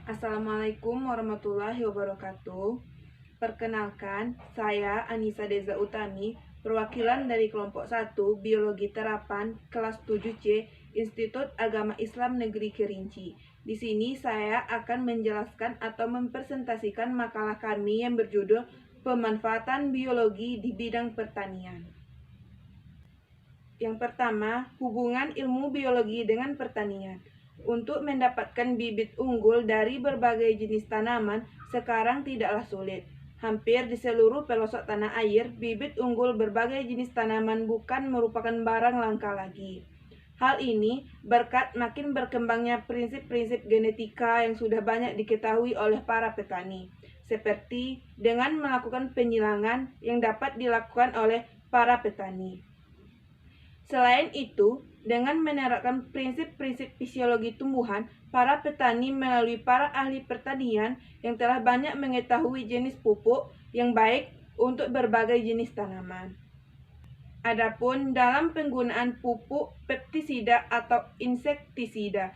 Assalamualaikum warahmatullahi wabarakatuh. Perkenalkan, saya Anissa Deza Utami, perwakilan dari kelompok 1 Biologi Terapan kelas 7C Institut Agama Islam Negeri Kerinci. Di sini saya akan menjelaskan atau mempresentasikan makalah kami yang berjudul Pemanfaatan Biologi di Bidang Pertanian. Yang pertama, hubungan ilmu biologi dengan pertanian. Untuk mendapatkan bibit unggul dari berbagai jenis tanaman sekarang tidaklah sulit. Hampir di seluruh pelosok tanah air, bibit unggul berbagai jenis tanaman bukan merupakan barang langka lagi. Hal ini berkat makin berkembangnya prinsip-prinsip genetika yang sudah banyak diketahui oleh para petani, seperti dengan melakukan penyilangan yang dapat dilakukan oleh para petani. Selain itu, dengan menerapkan prinsip-prinsip fisiologi tumbuhan, para petani melalui para ahli pertanian yang telah banyak mengetahui jenis pupuk yang baik untuk berbagai jenis tanaman. Adapun dalam penggunaan pupuk pestisida atau insektisida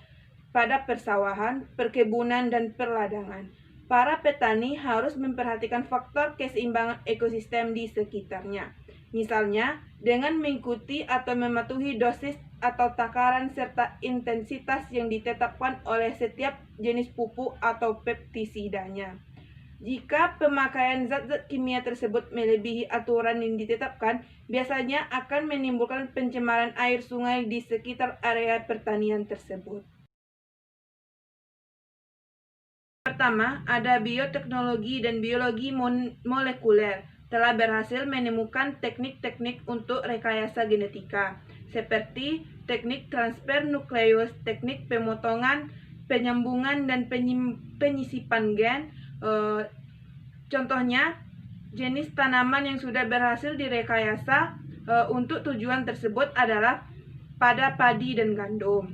pada persawahan, perkebunan, dan perladangan, para petani harus memperhatikan faktor keseimbangan ekosistem di sekitarnya. Misalnya, dengan mengikuti atau mematuhi dosis atau takaran serta intensitas yang ditetapkan oleh setiap jenis pupuk atau pestisidanya. Jika pemakaian zat-zat kimia tersebut melebihi aturan yang ditetapkan, biasanya akan menimbulkan pencemaran air sungai di sekitar area pertanian tersebut. Pertama, ada bioteknologi dan biologi molekuler telah berhasil menemukan teknik-teknik untuk rekayasa genetika, seperti teknik transfer nukleus, teknik pemotongan, penyambungan, dan penyisipan gen. Contohnya, jenis tanaman yang sudah berhasil direkayasa untuk tujuan tersebut adalah pada padi dan gandum.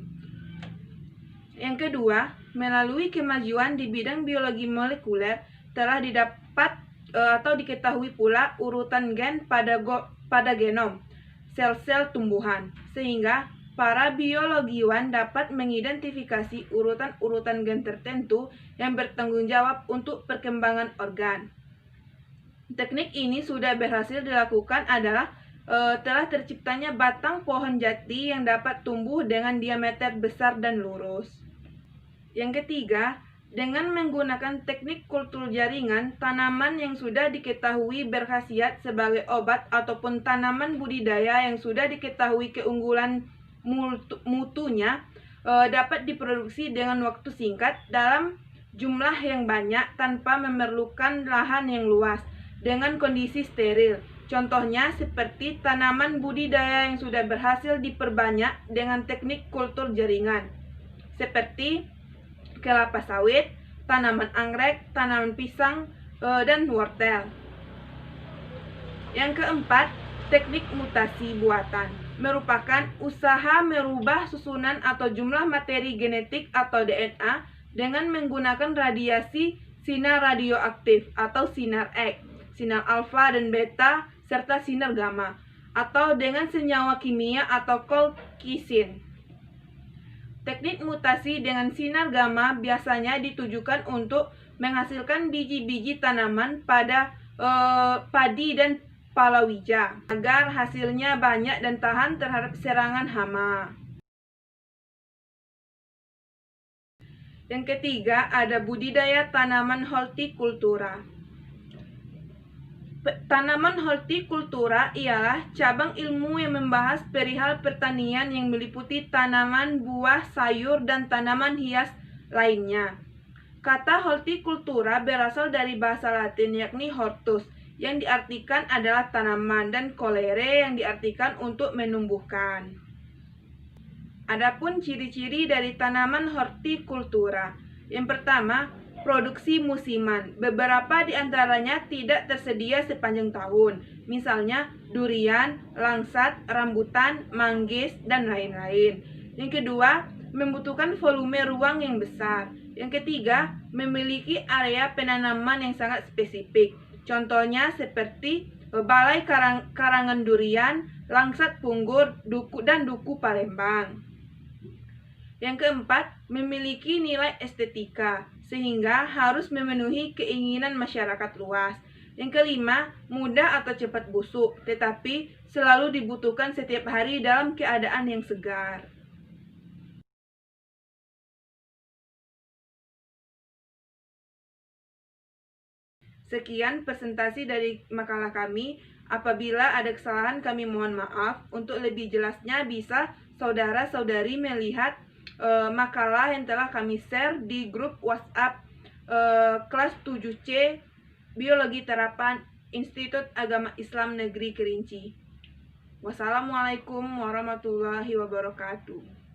Yang kedua, melalui kemajuan di bidang biologi molekuler telah didapat atau diketahui pula urutan gen pada genom sel-sel tumbuhan, sehingga para biologiwan dapat mengidentifikasi urutan-urutan gen tertentu yang bertanggung jawab untuk perkembangan organ. Teknik ini sudah berhasil dilakukan adalah telah terciptanya batang pohon jati yang dapat tumbuh dengan diameter besar dan lurus. Yang ketiga, dengan menggunakan teknik kultur jaringan, tanaman yang sudah diketahui berkhasiat sebagai obat ataupun tanaman budidaya yang sudah diketahui keunggulan mutunya dapat diproduksi dengan waktu singkat dalam jumlah yang banyak tanpa memerlukan lahan yang luas dengan kondisi steril. Contohnya seperti tanaman budidaya yang sudah berhasil diperbanyak dengan teknik kultur jaringan, seperti kelapa sawit, tanaman anggrek, tanaman pisang, dan wortel. Yang keempat, teknik mutasi buatan merupakan usaha merubah susunan atau jumlah materi genetik atau DNA dengan menggunakan radiasi sinar radioaktif atau sinar X, sinar alfa dan beta, serta sinar gamma, atau dengan senyawa kimia atau colchicine. Teknik mutasi dengan sinar gamma biasanya ditujukan untuk menghasilkan biji-biji tanaman pada padi dan palawija agar hasilnya banyak dan tahan terhadap serangan hama. Yang ketiga, ada budidaya tanaman hortikultura. Tanaman hortikultura ialah cabang ilmu yang membahas perihal pertanian yang meliputi tanaman, buah, sayur, dan tanaman hias lainnya. Kata hortikultura berasal dari bahasa Latin yakni hortus, yang diartikan adalah tanaman, dan colere yang diartikan untuk menumbuhkan. Adapun ciri-ciri dari tanaman hortikultura. Yang pertama, produksi musiman. Beberapa di antaranya tidak tersedia sepanjang tahun. Misalnya durian, langsat, rambutan, manggis, dan lain-lain. Yang kedua, membutuhkan volume ruang yang besar. Yang ketiga, memiliki area penanaman yang sangat spesifik. Contohnya seperti balai karangan durian, langsat punggur, dan duku Palembang. Yang keempat, memiliki nilai estetika, sehingga harus memenuhi keinginan masyarakat luas. Yang kelima, mudah atau cepat busuk, tetapi selalu dibutuhkan setiap hari dalam keadaan yang segar. Sekian presentasi dari makalah kami. Apabila ada kesalahan kami mohon maaf. Untuk lebih jelasnya bisa saudara-saudari melihat makalah yang telah kami share di grup WhatsApp kelas 7C Biologi Terapan Institut Agama Islam Negeri Kerinci. Wassalamualaikum warahmatullahi wabarakatuh.